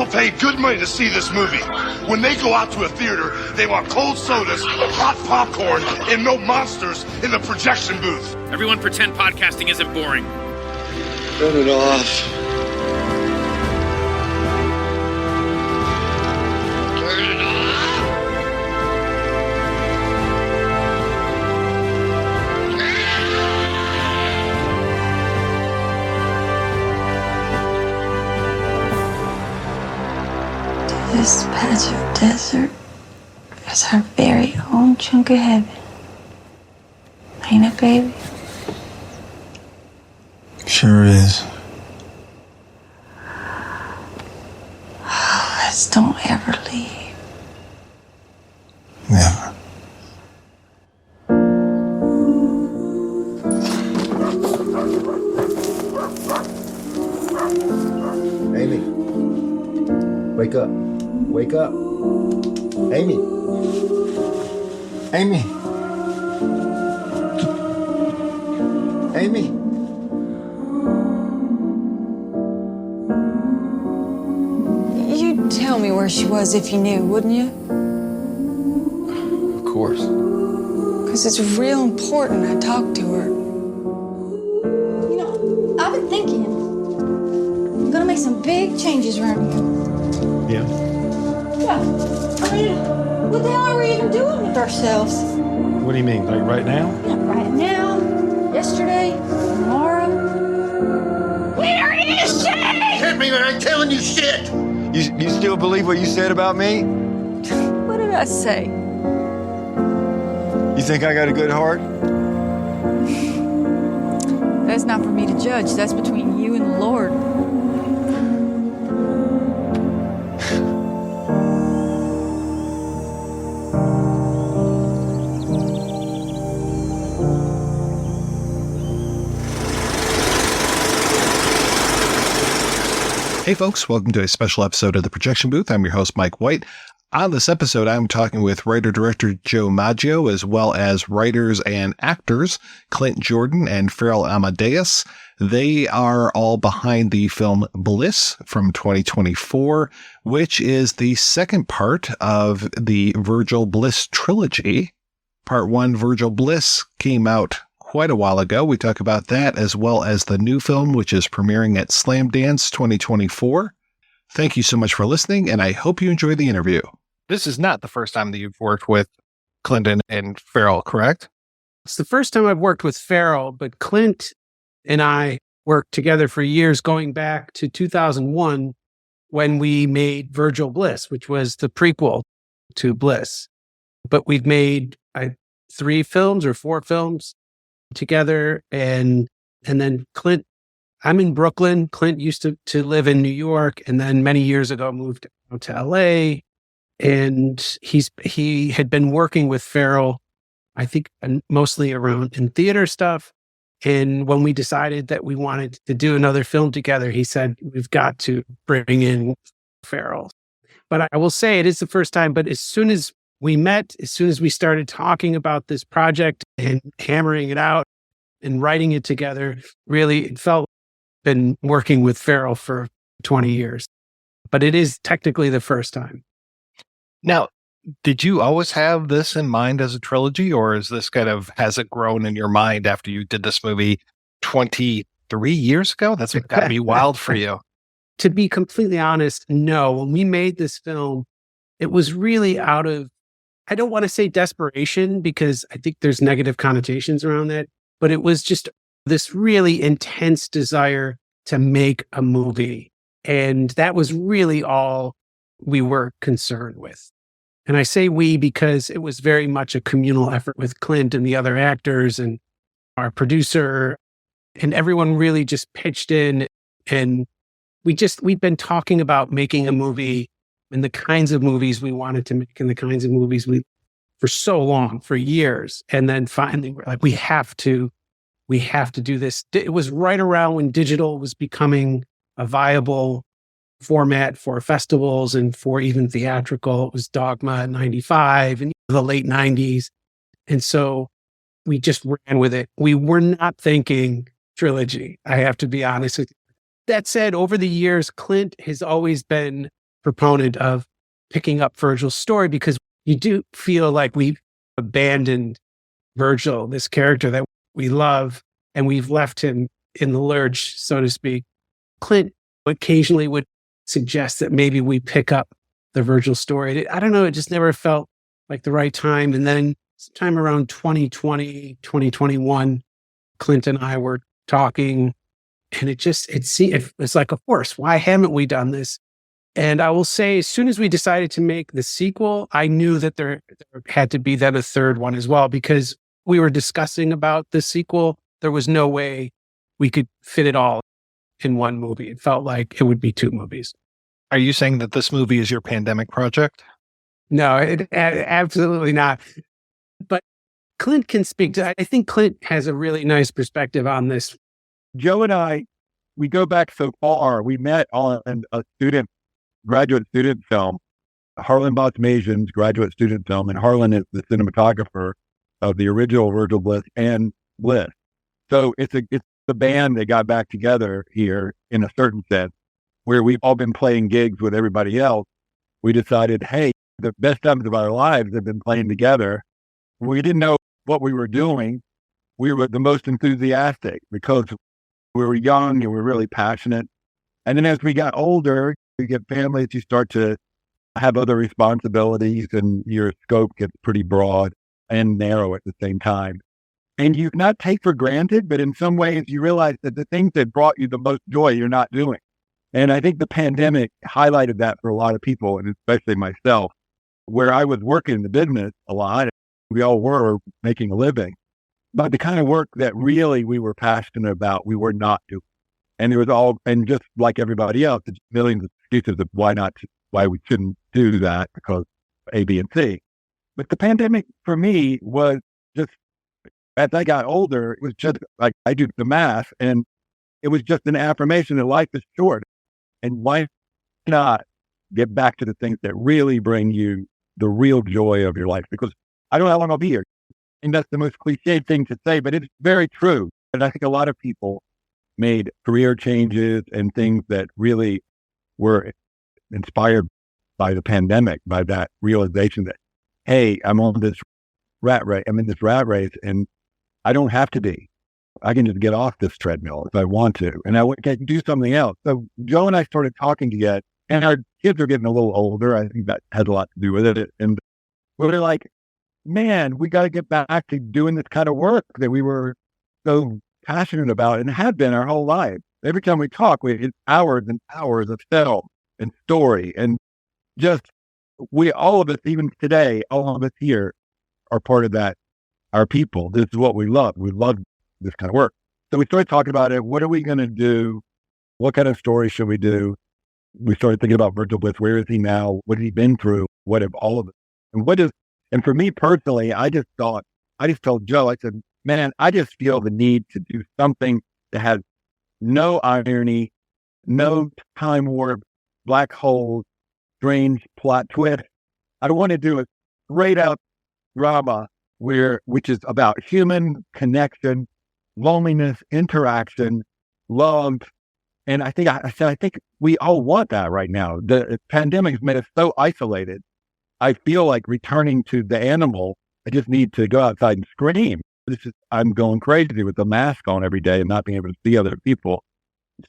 People pay good money to see this movie. When they go out to a theater, they want cold sodas, hot popcorn, and no monsters in the projection booth. Everyone pretend podcasting isn't boring. Turn it off. This patch of desert is our very own chunk of heaven. Ain't it, baby? Sure is. Oh, let's don't ever leave. Never. Amy, wake up. Wake up. Amy. Amy. Amy. You'd tell me where she was if you knew, wouldn't you? Of course. Because it's real important I talk to her. You know, I've been thinking. I'm gonna make some big changes around here. Yeah. Yeah. I mean, what the hell are we even doing with ourselves? What do you mean? Like right now? Yeah, right now, yesterday, tomorrow. We are innocent! Hit me, man! I'm telling you shit! You still believe what you said about me? What did I say? You think I got a good heart? That's not for me to judge. That's between you and the Lord. Hey folks, welcome to a special episode of The Projection Booth. I'm your host, Mike White. On this episode, I'm talking with writer-director Joe Maggio, as well as writers and actors Clint Jordan and Faryl Amadeus. They are all behind the film Bliss from 2024, which is the second part of the Virgil Bliss trilogy. Part 1, Virgil Bliss, came out quite a while ago. We talk about that as well as the new film, which is premiering at Slamdance 2024. Thank you so much for listening, and I hope you enjoy the interview. This is not the first time that you've worked with Clinton and Faryl, correct? It's the first time I've worked with Faryl, but Clint and I worked together for years, going back to 2001 when we made Virgil Bliss, which was the prequel to Bliss. But we've made 3 films or 4 films together, and then Clint, I'm in Brooklyn. Clint used to live in New York, and then many years ago moved out to LA, and he had been working with Faryl, I think mostly around in theater stuff. And when we decided that we wanted to do another film together, he said, we've got to bring in Faryl. But I will say it is the first time, but as soon as we met, as soon as we started talking about this project and hammering it out and writing it together, really, it felt been working with Faryl for 20 years. But it is technically the first time. Now, did you always have this in mind as a trilogy, or is this has it grown in your mind after you did this movie 23 years ago? That's got to be wild for you. To be completely honest, no. When we made this film, it was really out of, I don't want to say desperation, because I think there's negative connotations around that, but it was just this really intense desire to make a movie. And that was really all we were concerned with. And I say we because it was very much a communal effort with Clint and the other actors and our producer, and everyone really just pitched in. And we'd been talking about making a movie and the kinds of movies we wanted to make and the kinds of movies for so long, for years. And then finally we're like, we have to do this. It was right around when digital was becoming a viable format for festivals and for even theatrical. It was Dogma in 95 and the late 90s. And so we just ran with it. We were not thinking trilogy, I have to be honest with you. That said, over the years, Clint has always been proponent of picking up Virgil's story because you do feel like we've abandoned Virgil, this character that we love, and we've left him in the lurch, so to speak. Clint occasionally would suggest that maybe we pick up the Virgil story. I don't know, it just never felt like the right time. And then sometime around 2020, 2021, Clint and I were talking, and it's like, of course, why haven't we done this? And I will say, as soon as we decided to make the sequel, I knew that there had to be then a third one as well, because we were discussing about the sequel. There was no way we could fit it all in one movie. It felt like it would be two movies. Are you saying that this movie is your pandemic project? No, absolutely not. But Clint can speak to, I think Clint has a really nice perspective on this. Joe and I, we go back so far. We met on a graduate student film, Harlan Bosmasian's graduate student film, and Harlan is the cinematographer of the original Virgil Bliss and Bliss. So it's the band that got back together here in a certain sense, where we've all been playing gigs with everybody else. We decided, hey, the best times of our lives have been playing together. We didn't know what we were doing. We were the most enthusiastic because we were young and we were really passionate. And then as we got older, you get families, you start to have other responsibilities, and your scope gets pretty broad and narrow at the same time. And you not take for granted, but in some ways you realize that the things that brought you the most joy, you're not doing. And I think the pandemic highlighted that for a lot of people, and especially myself, where I was working in the business a lot. We all were making a living, but the kind of work that really we were passionate about, we were not doing. And and just like everybody else, there's millions of excuses of why we shouldn't do that because A, B, and C. But the pandemic for me was just, as I got older, it was just like I do the math, and it was just an affirmation that life is short. And why not get back to the things that really bring you the real joy of your life? Because I don't know how long I'll be here. And that's the most cliche thing to say, but it's very true. And I think a lot of people made career changes and things that really were inspired by the pandemic, by that realization that, hey, I'm in this rat race, and I don't have to be. I can just get off this treadmill if I want to, and I can do something else. So Joe and I started talking again, and our kids are getting a little older. I think that has a lot to do with it. And we're like, man, we got to get back to doing this kind of work that we were so passionate about and have been our whole life. Every time we talk, it's hours and hours of film and story, and just all of us, even today, all of us here are part of that. Our people, this is what we love. We love this kind of work. So we started talking about it. What are we going to do? What kind of story should we do? We started thinking about Virgil Bliss. Where is he now? What has he been through? What have all of it? And for me personally, I just told Joe, I said, man, I just feel the need to do something that has no irony, no time warp, black holes, strange plot twist. I don't want to do a straight up drama which is about human connection, loneliness, interaction, love. And I think we all want that right now. The pandemic has made us so isolated. I feel like returning to the animal. I just need to go outside and scream. I'm going crazy with the mask on every day and not being able to see other people.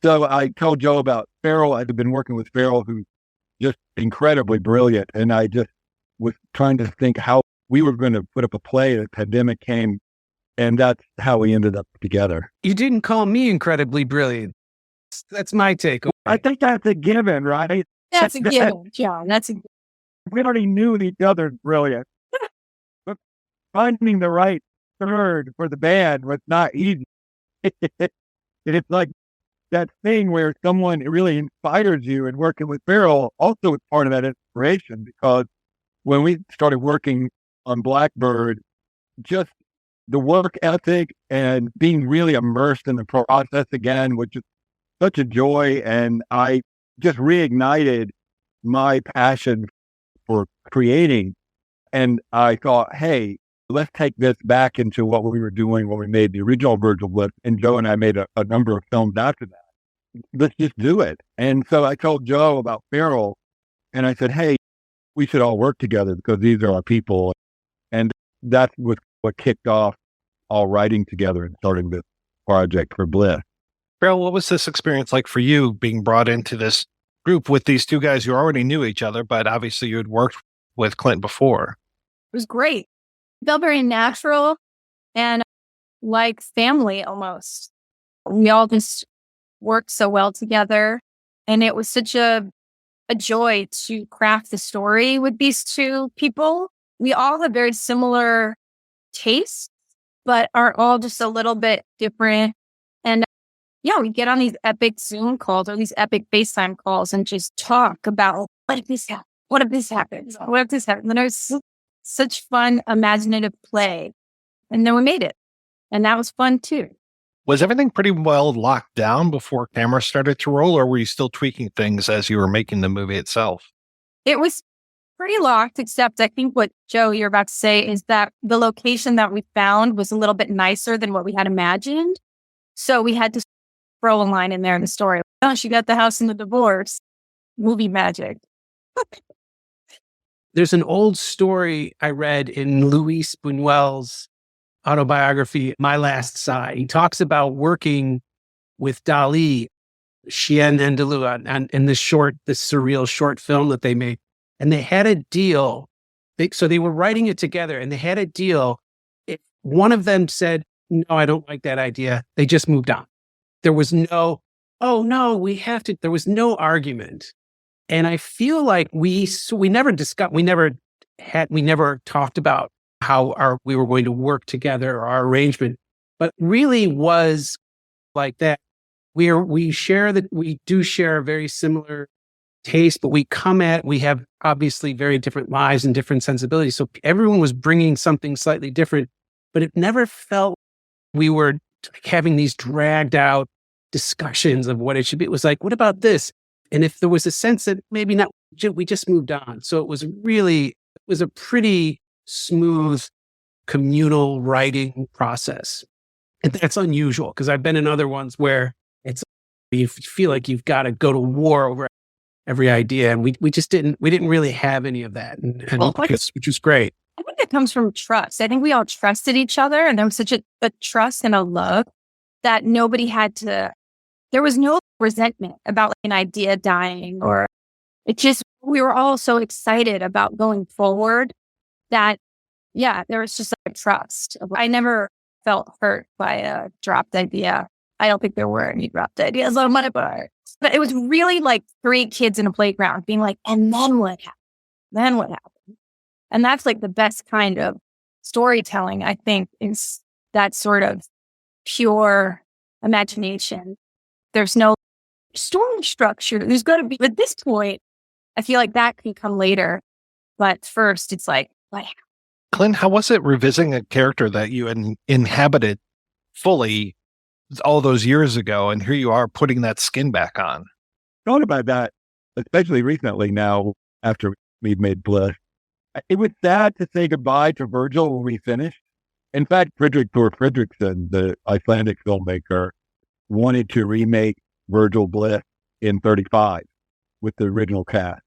So I told Joe about Faryl. I've been working with Faryl, who's just incredibly brilliant. And I just was trying to think how we were going to put up a play. The pandemic came, and that's how we ended up together. You didn't call me incredibly brilliant. That's my take. I think that's a given, right? That's a given, John. That's a given. We already knew each other's brilliant. But finding the right third for the band was not easy. It's like that thing where someone really inspires you, and working with Faryl also was part of that inspiration, because when we started working on Blackbird, just the work ethic and being really immersed in the process again, which is such a joy. And I just reignited my passion for creating. And I thought, hey, let's take this back into what we were doing when we made the original Virgil Bliss. And Joe and I made a number of films after that. Let's just do it. And so I told Joe about Faryl, And I said, hey, we should all work together because these are our people. And that's what kicked off all writing together and starting this project for Bliss. Faryl, what was this experience like for you being brought into this group with these two guys who already knew each other, but obviously you had worked with Clint before? It was great. It felt very natural and like family almost. We all just worked so well together. And it was such a joy to craft the story with these two people. We all have very similar tastes, but are all just a little bit different. And yeah, we get on these epic Zoom calls or these epic FaceTime calls and just talk about what if this happens? What if this happens? What if this happens? And it was such fun, imaginative play. And then we made it. And that was fun too. Was everything pretty well locked down before camera started to roll, or were you still tweaking things as you were making the movie itself? It was pretty locked, except I think what Joe, you're about to say is that the location that we found was a little bit nicer than what we had imagined. So we had to throw a line in there in the story. Oh, she got the house in the divorce. Movie magic. There's an old story I read in Luis Buñuel's autobiography, My Last Sigh. He talks about working with Dali, Chien Andalou, in this surreal short film that they made. And they had a deal. So they were writing it together and they had a deal. If one of them said, no, I don't like that idea, they just moved on. There was no, oh no, we have to, there was no argument. And I feel like we never discussed, we never talked about how we were going to work together or our arrangement, but really was like that. We do share a very similar taste, but we have obviously very different lives and different sensibilities. So everyone was bringing something slightly different, but it never felt we were having these dragged out discussions of what it should be. It was like, what about this? And if there was a sense that maybe not, we just moved on. So it was a pretty smooth communal writing process. And that's unusual because I've been in other ones where you feel like you've got to go to war over every idea. And we didn't really have any of that. Which was great. I think it comes from trust. I think we all trusted each other and there was such a trust and a love that there was no resentment about like an idea dying or we were all so excited about going forward that, yeah, there was just like a trust. I never felt hurt by a dropped idea. I don't think there were any dropped ideas on my part. But it was really like three kids in a playground being like, and then what happened? Then what happened? And that's like the best kind of storytelling, I think, is that sort of pure imagination. There's no story structure. There's got to be, at this point, I feel like that can come later. But first, it's like, Clint, how was it revisiting a character that you inhabited fully all those years ago, and here you are putting that skin back on? Thought about that, especially recently now after we've made Bliss. It was sad to say goodbye to Virgil when we finished. In fact, Fredrik Thor Fredriksson, the Icelandic filmmaker, wanted to remake Virgil Bliss in 35 with the original cast.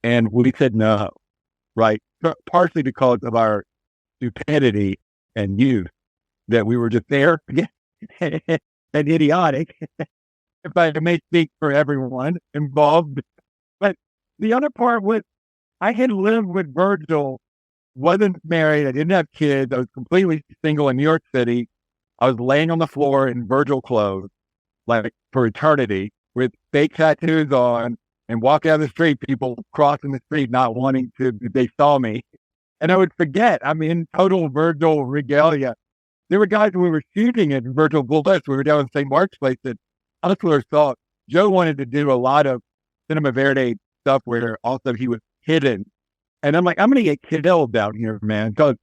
And we said no, right? Partially because of our stupidity and youth, that we were just there and idiotic, if I may speak for everyone involved. But the other part was, I had lived with Virgil, wasn't married, I didn't have kids, I was completely single in New York City. I was laying on the floor in Virgil clothes, like for eternity, with fake tattoos on, and walk down the street, people crossing the street not wanting to, they saw me. And I would forget, I'm in total Virgil regalia. There were guys we were shooting at Virgil Bliss. We were down in St. Mark's Place that Hustlers thought Joe wanted to do a lot of Cinema Verde stuff where also he was hidden. And I'm like, I'm going to get killed down here, man. Because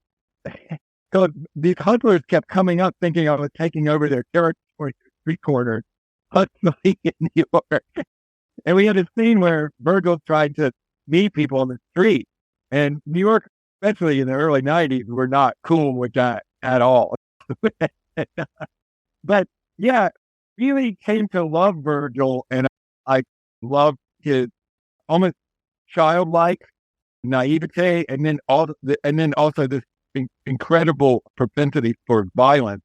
these hustlers kept coming up thinking I was taking over their territory, street corners, hustling in New York. And we had a scene where Virgil tried to meet people on the street. And New York, especially in the early 90s, were not cool with that at all. But yeah, really came to love Virgil, and I loved his almost childlike naivete, and then also this incredible propensity for violence,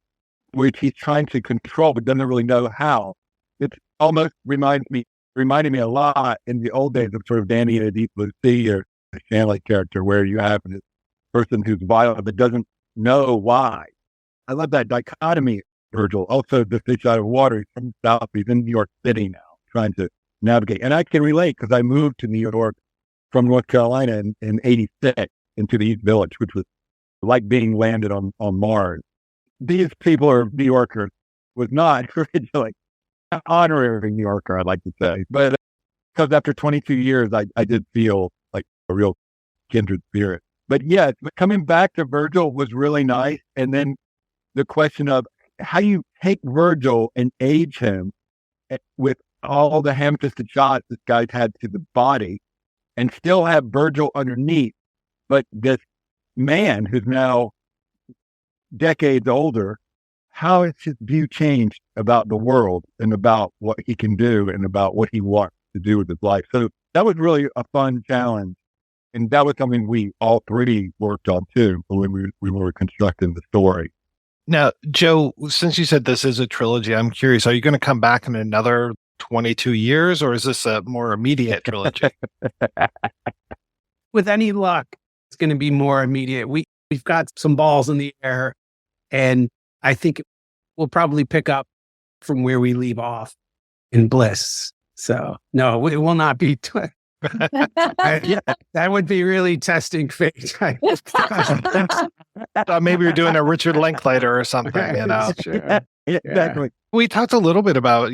which he's trying to control but doesn't really know how. It almost reminded me a lot in the old days of sort of Danny and a Deep Blue Sea or the Shanley character, where you have this person who's violent but doesn't know why. I love that dichotomy, Virgil. Also, the fish out of water. He's from the South. He's in New York City now, trying to navigate. And I can relate because I moved to New York from North Carolina in 86 into the East Village, which was like being landed on Mars. These people are New Yorkers, was not originally an honorary New Yorker, I'd like to say. But because after 22 years, I did feel like a real kindred spirit. But yeah, coming back to Virgil was really nice. And then the question of how you take Virgil and age him with all the ham-fisted shots this guy's had to the body and still have Virgil underneath, but this man who's now decades older, how has his view changed about the world and about what he can do and about what he wants to do with his life? So that was really a fun challenge. And that was something we all three worked on too when we were constructing the story. Now, Joe, since you said this is a trilogy, I'm curious, are you going to come back in another 22 years, or is this a more immediate trilogy? With any luck, it's going to be more immediate. We've got some balls in the air, and I think we'll probably pick up from where we leave off in Bliss. So, no, it will not be. Yeah, that would be really testing fate. Maybe you're doing a Richard Linklater or something, you know? Sure. Exactly. We talked a little bit about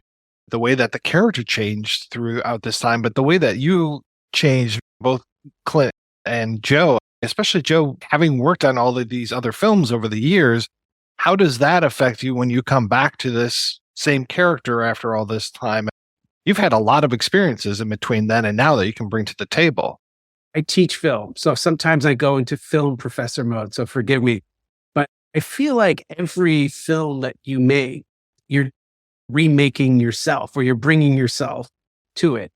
the way that the character changed throughout this time, but the way that you changed, both Clint and Joe, especially Joe, having worked on all of these other films over the years, how does that affect you when you come back to this same character after all this time? You've had a lot of experiences in between then and now that you can bring to the table. I teach film, so sometimes I go into film professor mode, so forgive me. But I feel like every film that you make, you're remaking yourself or you're bringing yourself to it.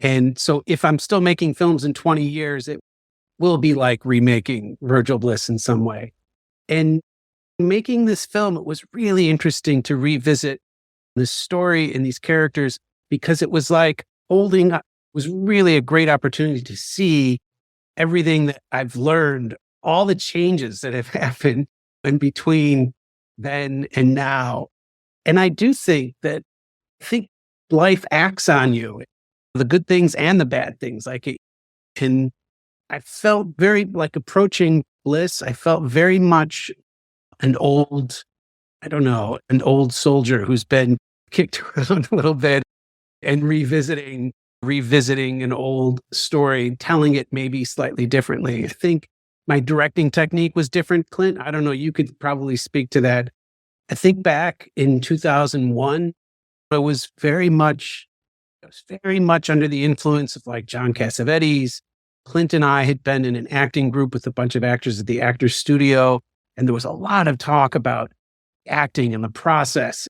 And so if I'm still making films in 20 years, it will be like remaking Virgil Bliss in some way. And making this film, it was really interesting to revisit this story and these characters, because it was like holding up, was really a great opportunity to see everything that I've learned, all the changes that have happened in between then and now. And I do think life acts on you, the good things and the bad things. And I felt very like approaching Bliss. I felt very much an old soldier who's been kicked around a little bit and revisiting an old story, telling it maybe slightly differently. I think my directing technique was different, Clint. I don't know. You could probably speak to that. I think back in 2001, I was very much under the influence of like John Cassavetes. Clint and I had been in an acting group with a bunch of actors at the Actors Studio, and there was a lot of talk about acting and the process.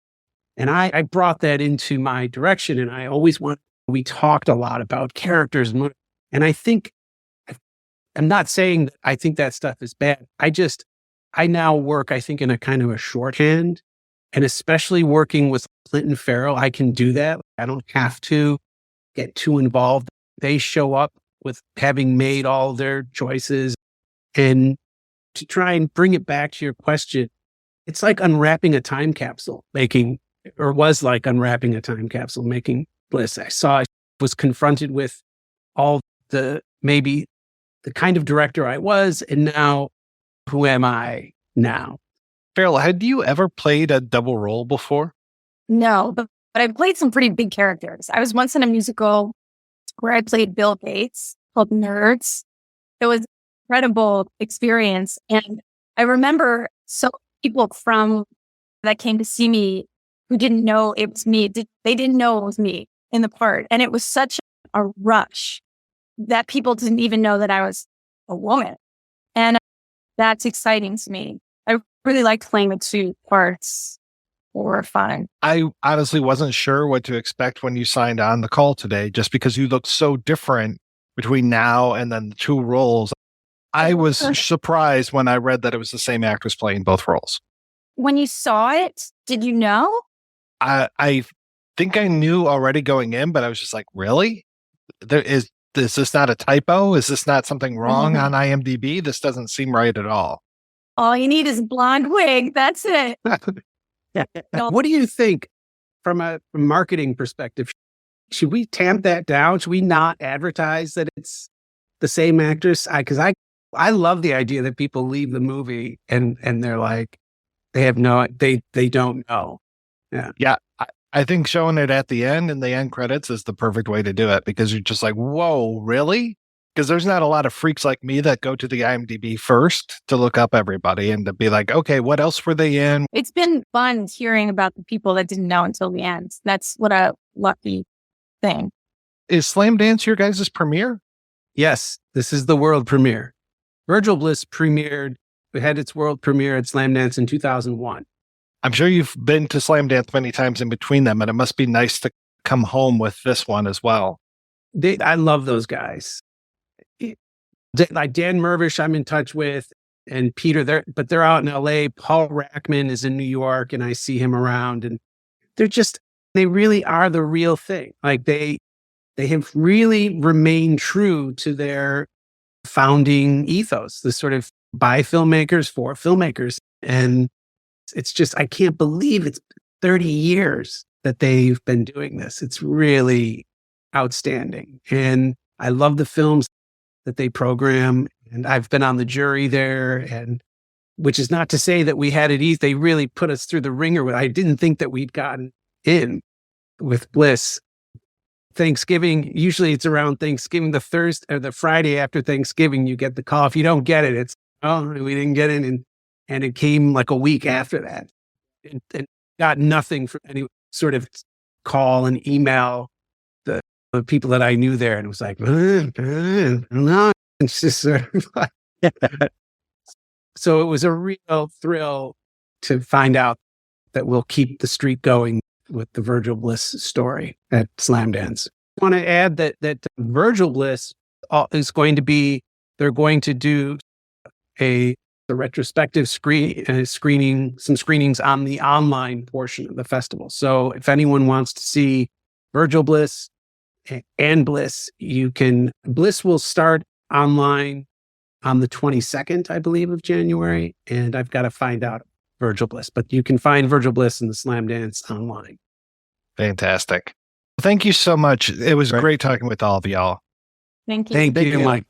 And I brought that into my direction, and we talked a lot about characters. And I think, I'm not saying that I think that stuff is bad. I now work, I think, in a kind of a shorthand, and especially working with Clint and Faryl, I can do that. I don't have to get too involved. They show up with having made all their choices. And to try and bring it back to your question, it's like unwrapping a time capsule, making Bliss. I was confronted with all maybe the kind of director I was, and now who am I now? Faryl, had you ever played a double role before? No, but I played some pretty big characters. I was once in a musical where I played Bill Gates called Nerds. It was an incredible experience. And I remember so people that came to see me who didn't know it was me. They didn't know it was me in the part. And it was such a rush that people didn't even know that I was a woman. And that's exciting to me. I really liked playing the two parts. Were fun. I honestly wasn't sure what to expect when you signed on the call today, just because you looked so different between now and then the two roles. I was surprised when I read that it was the same actress playing both roles. When you saw it, did you know? I think I knew already going in, but I was just like, really? Is this not a typo? Is this not something wrong on IMDb? This doesn't seem right at all. All you need is a blonde wig. That's it. What do you think from a marketing perspective? Should we tamp that down? Should we not advertise that it's the same actress? Because I love the idea that people leave the movie and they're like, they don't know. Yeah. I think showing it at the end in the end credits is the perfect way to do it, because you're just like, whoa, really? Because there's not a lot of freaks like me that go to the IMDb first to look up everybody and to be like, okay, what else were they in? It's been fun hearing about the people that didn't know until the end. That's what a lucky thing. Is Slamdance your guys' premiere? Yes, this is the world premiere. Virgil Bliss had its world premiere at Slamdance in 2001. I'm sure you've been to Slamdance many times in between them, and it must be nice to come home with this one as well. I love those guys. Like Dan Mervish, I'm in touch with, and Peter, they're out in LA. Paul Rackman is in New York, and I see him around, and they really are the real thing. Like they have really remained true to their founding ethos, the sort of by filmmakers for filmmakers. And it's just, I can't believe it's 30 years that they've been doing this. It's really outstanding. And I love the films that they program. And I've been on the jury there, and which is not to say that we had it easy. They really put us through the ringer. I didn't think that we'd gotten in with Bliss. Thanksgiving, usually it's around Thanksgiving, the Thursday or the Friday after Thanksgiving, you get the call. If you don't get it, it's, oh, we didn't get in. And it came like a week after that, and got nothing from any sort of call and email the people that I knew there. And it was like, no, it's just sort of like, so it was a real thrill to find out that we'll keep the streak going with the Virgil Bliss story at Slamdance. I want to add that Virgil Bliss is going to be, they're going to do the retrospective screening, some screenings on the online portion of the festival. So if anyone wants to see Virgil Bliss and Bliss, Bliss will start online on the 22nd, I believe, of January. And I've got to find out Virgil Bliss, but you can find Virgil Bliss in the Slamdance online. Fantastic. Thank you so much. It was great talking with all of y'all. Thank you. Thank you, Mike.